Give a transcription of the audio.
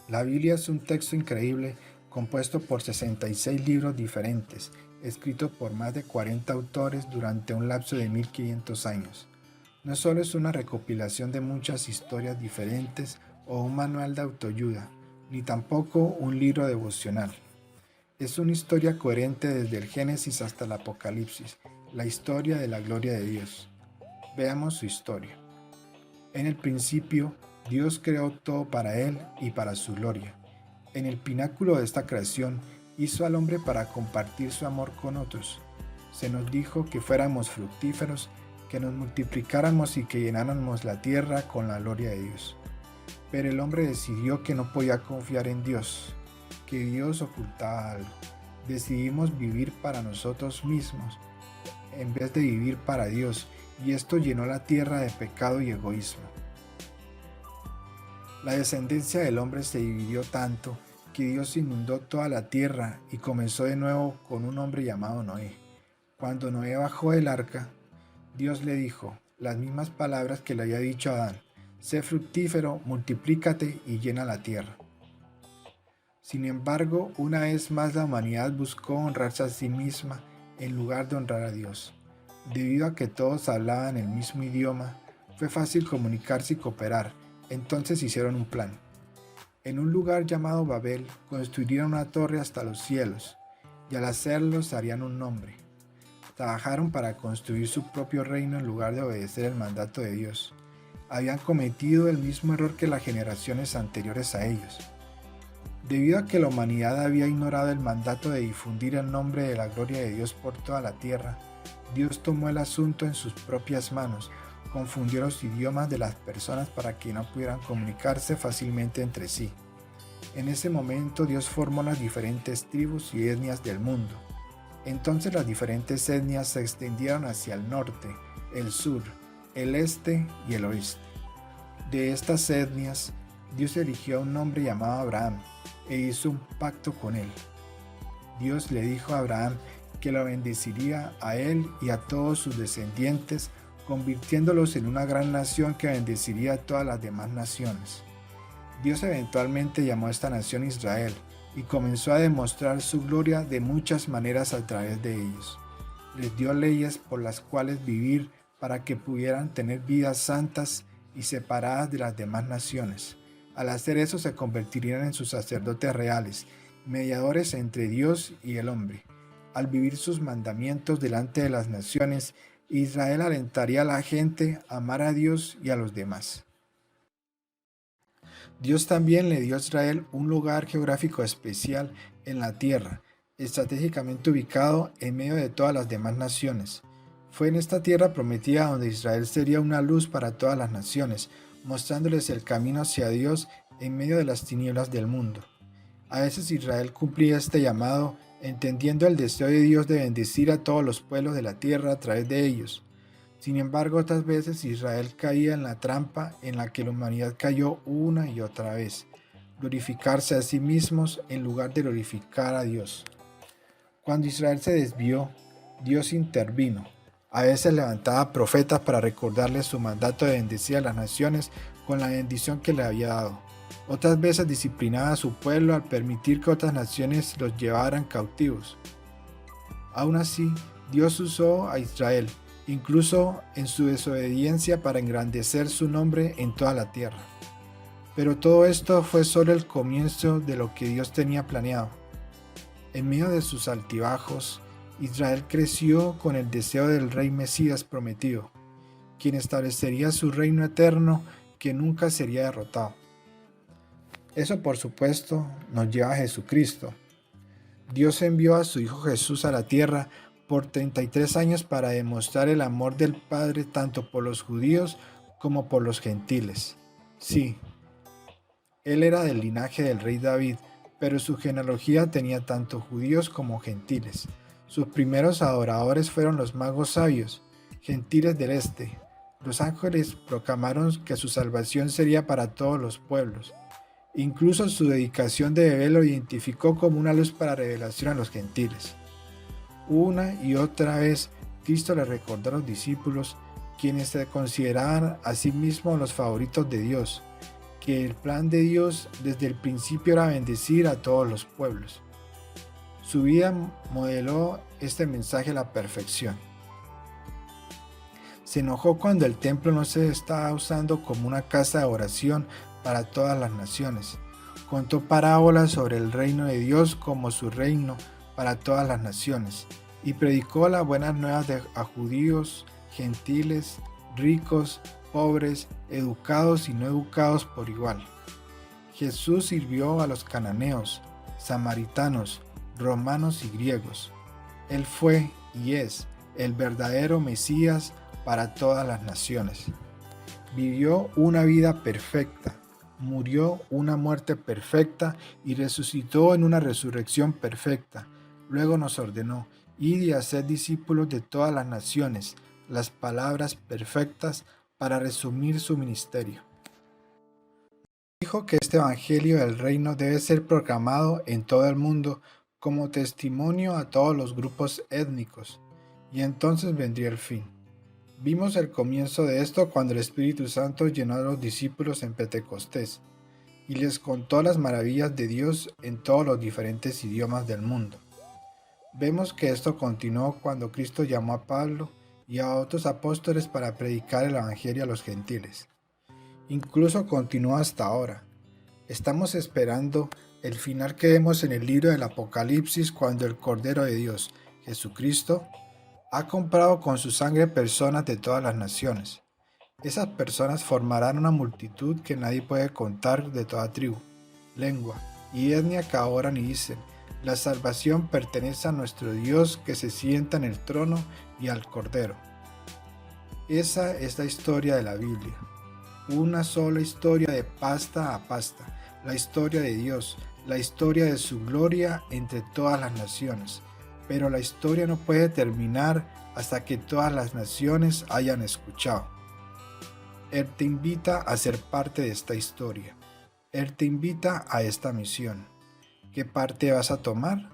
La Biblia es un texto increíble compuesto por 66 libros diferentes, escrito por más de 40 autores durante un lapso de 1500 años. No solo es una recopilación de muchas historias diferentes o un manual de autoayuda, ni tampoco un libro devocional. Es una historia coherente desde el Génesis hasta el Apocalipsis, la historia de la gloria de Dios. Veamos su historia. En el principio, Dios creó todo para Él y para su gloria. En el pináculo de esta creación, hizo al hombre para compartir su amor con otros. Se nos dijo que fuéramos fructíferos, que nos multiplicáramos y que llenáramos la tierra con la gloria de Dios. Pero el hombre decidió que no podía confiar en Dios, que Dios ocultaba algo. Decidimos vivir para nosotros mismos en vez de vivir para Dios, y esto llenó la tierra de pecado y egoísmo. La descendencia del hombre se dividió tanto que Dios inundó toda la tierra y comenzó de nuevo con un hombre llamado Noé. Cuando Noé bajó del arca, Dios le dijo las mismas palabras que le había dicho a Adán: sé fructífero, multiplícate y llena la tierra. Sin embargo, una vez más la humanidad buscó honrarse a sí misma en lugar de honrar a Dios. Debido a que todos hablaban el mismo idioma, fue fácil comunicarse y cooperar. Entonces hicieron un plan. En un lugar llamado Babel construyeron una torre hasta los cielos, y al hacerlo se harían un nombre. Trabajaron para construir su propio reino en lugar de obedecer el mandato de Dios. Habían cometido el mismo error que las generaciones anteriores a ellos. Debido a que la humanidad había ignorado el mandato de difundir el nombre de la gloria de Dios por toda la tierra, Dios tomó el asunto en sus propias manos, confundió los idiomas de las personas para que no pudieran comunicarse fácilmente entre sí. En ese momento Dios formó las diferentes tribus y etnias del mundo. Entonces las diferentes etnias se extendieron hacia el norte, el sur, el este y el oeste. De estas etnias, Dios eligió a un hombre llamado Abraham e hizo un pacto con él. Dios le dijo a Abraham que lo bendeciría a él y a todos sus descendientes, convirtiéndolos en una gran nación que bendeciría a todas las demás naciones. Dios eventualmente llamó a esta nación Israel y comenzó a demostrar su gloria de muchas maneras a través de ellos. Les dio leyes por las cuales vivir para que pudieran tener vidas santas y separadas de las demás naciones. Al hacer eso se convertirían en sus sacerdotes reales, mediadores entre Dios y el hombre. Al vivir sus mandamientos delante de las naciones, Israel alentaría a la gente a amar a Dios y a los demás. Dios también le dio a Israel un lugar geográfico especial en la tierra, estratégicamente ubicado en medio de todas las demás naciones. Fue en esta tierra prometida donde Israel sería una luz para todas las naciones, mostrándoles el camino hacia Dios en medio de las tinieblas del mundo. A veces Israel cumplía este llamado, entendiendo el deseo de Dios de bendecir a todos los pueblos de la tierra a través de ellos. Sin embargo, otras veces Israel caía en la trampa en la que la humanidad cayó una y otra vez: glorificarse a sí mismos en lugar de glorificar a Dios. Cuando Israel se desvió, Dios intervino. A veces levantaba profetas para recordarles su mandato de bendecir a las naciones con la bendición que le había dado. Otras veces disciplinaba a su pueblo al permitir que otras naciones los llevaran cautivos. Aún así, Dios usó a Israel, incluso en su desobediencia, para engrandecer su nombre en toda la tierra. Pero todo esto fue solo el comienzo de lo que Dios tenía planeado. En medio de sus altibajos, Israel creció con el deseo del rey Mesías prometido, quien establecería su reino eterno que nunca sería derrotado. Eso, por supuesto, nos lleva a Jesucristo. Dios envió a su Hijo Jesús a la tierra por 33 años para demostrar el amor del Padre tanto por los judíos como por los gentiles. Sí, Él era del linaje del rey David, pero su genealogía tenía tanto judíos como gentiles. Sus primeros adoradores fueron los magos sabios, gentiles del este. Los ángeles proclamaron que su salvación sería para todos los pueblos. Incluso su dedicación de bebé lo identificó como una luz para revelación a los gentiles. Una y otra vez, Cristo le recordó a los discípulos, quienes se consideraban a sí mismos los favoritos de Dios, que el plan de Dios desde el principio era bendecir a todos los pueblos. Su vida modeló este mensaje a la perfección. Se enojó cuando el templo no se estaba usando como una casa de oración para todas las naciones. Contó parábolas sobre el reino de Dios como su reino para todas las naciones y predicó las buenas nuevas a judíos, gentiles, ricos, pobres, educados y no educados por igual. Jesús sirvió a los cananeos, samaritanos, romanos y griegos. Él fue y es el verdadero Mesías para todas las naciones. Vivió una vida perfecta, murió una muerte perfecta y resucitó en una resurrección perfecta. Luego nos ordenó: id y haced discípulos de todas las naciones, las palabras perfectas para resumir su ministerio. Dijo que este evangelio del reino debe ser proclamado en todo el mundo como testimonio a todos los grupos étnicos, y entonces vendría el fin. Vimos el comienzo de esto cuando el Espíritu Santo llenó a los discípulos en Pentecostés y les contó las maravillas de Dios en todos los diferentes idiomas del mundo. Vemos que esto continuó cuando Cristo llamó a Pablo y a otros apóstoles para predicar el Evangelio a los gentiles. Incluso continúa hasta ahora. Estamos esperando el final que vemos en el libro del Apocalipsis cuando el Cordero de Dios, Jesucristo, ha comprado con su sangre personas de todas las naciones. Esas personas formarán una multitud que nadie puede contar, de toda tribu, lengua y etnia, que oran y dicen: la salvación pertenece a nuestro Dios que se sienta en el trono y al Cordero. Esa es la historia de la Biblia. Una sola historia de pasta a pasta, la historia de Dios, la historia de su gloria entre todas las naciones. Pero la historia no puede terminar hasta que todas las naciones hayan escuchado. Él te invita a ser parte de esta historia. Él te invita a esta misión. ¿Qué parte vas a tomar?